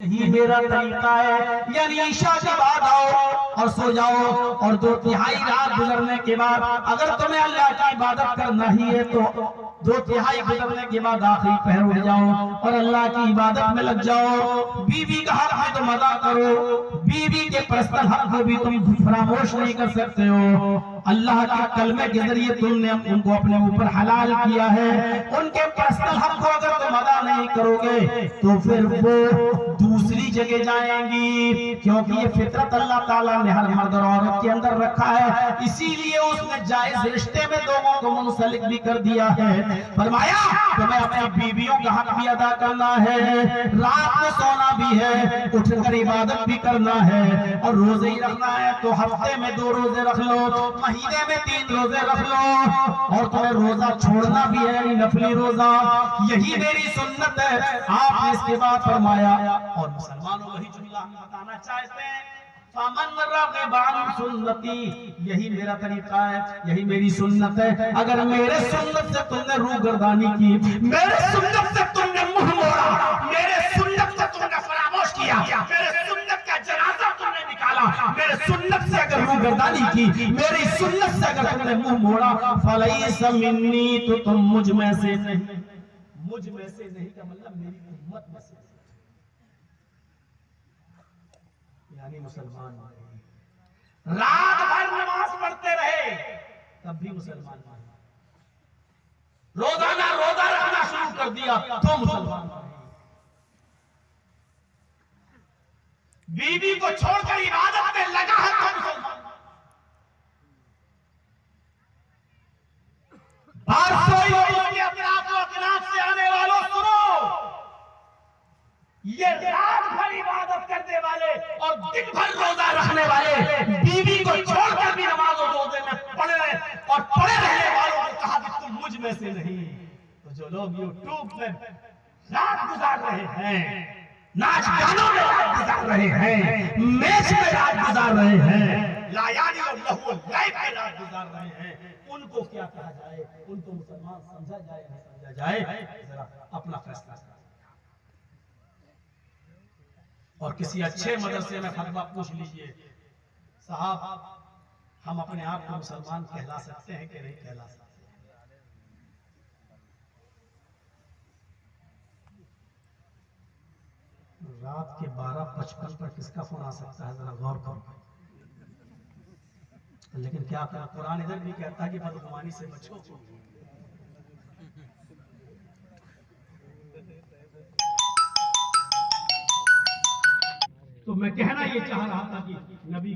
यही मेरा तरीका है, यानी ईशा के बाद आओ और सो जाओ, और 2/3 रात गुजरने के बाद अगर तुम्हें अल्लाह की इबादत करना ही है तो 2/3 गुजरने के बाद आखिरी पहर उठ जाओ और अल्लाह की इबादत में लग जाओ। बीवी का हक है तुम अदा करो, बीवी के पर्सनल हक को भी तुम फरामोश नहीं कर सकते हो। अल्लाह के कलमे के जरिए तुमने उनको अपने ऊपर हलाल किया है, उनके पर्सनल हक को अगर तुम अदा नहीं करोगे तो फिर वो दूसरी जगह जाएंगी, क्योंकि ये फितरत अल्लाह ताला ने हर मर्द और औरत के अंदर रखा है, इसीलिए उसने जायज रिश्ते में दोनों को मुंसलिक भी कर दिया है। फरमाया तुम्हें अपनी बीवियों का हक भी अदा करना है, रात में सोना भी है, उठकर इबादत भी करना है, और रोजे ही रखना है तो हफ्ते में 2 रोजे रख लो, महीने में 3 रोजे रख लो, और तुम्हें रोजा छोड़ना भी है, यानी नफली रोजा, यही मेरी सुन्नत है। आपने इसके बाद फरमाया, और मुसलमानों वही जुमला हम बताना चाहते हैं, फामन रग़िबा अन सुन्नती, यही मेरा तरीका है, यही मेरी सुन्नत है। अगर मेरे सुन्नत से तुमने रूगर्दानी की, मेरे सुन्नत से तुमने मुंह मोड़ा, मेरे सुन्नत से तुमने फरामोश किया, मेरे सुन्नत का जनाजा तुमने निकाला, मेरे सुन्नत से अगर रूगर्दानी की, मेरी सुन्नत से अगर तुमने मुंह मोड़ा, फलैसा मिन्नी, तो तुम मुझ में से नहीं। मुझ में से नहीं का मतलब मेरी उम्मत में से, यानी मुसलमान रात भर नमाज पढ़ते रहे तब भी मुसलमान, रोजाना रोजा रखना शुरू कर दिया तो मुसलमान, बीवी को छोड़कर इबादत में लगा है तो मुसलमान, अपने आप को अकनाफ से आने वालों सुनो, ये रात भर इबादत करने वाले और दिन भर रोजा रखने वाले, बीवी को छोड़कर भी नमाज और रोजे में पड़े रहने वालों को कहा कि तुम मुझ में से नहीं। तो जो लोग यूट्यूब में रात गुजार रहे हैं, नाच गानों में रात गुजार रहे हैं, मैच में रात गुजार रहे हैं, लायानी और लहू लाइफ में रात गुजार रहे हैं, उनको क्या कहा जाए, उनको मुसलमान समझा जाए या समझा जाए, जरा अपना फैसला। और किसी अच्छे मदरसे में फतवा पूछ लीजिए, साहब हम अपने आप को मुसलमान कहला सकते हैं कि नहीं कहला सकते? रात के 12:55 पर किसका फोन आ सकता है, जरा गौर करो। लेकिन क्या करें, कुरान इधर भी कहता है कि बदगुमानी से बचो। तो मैं कहना ये चाह रहा था कि नबी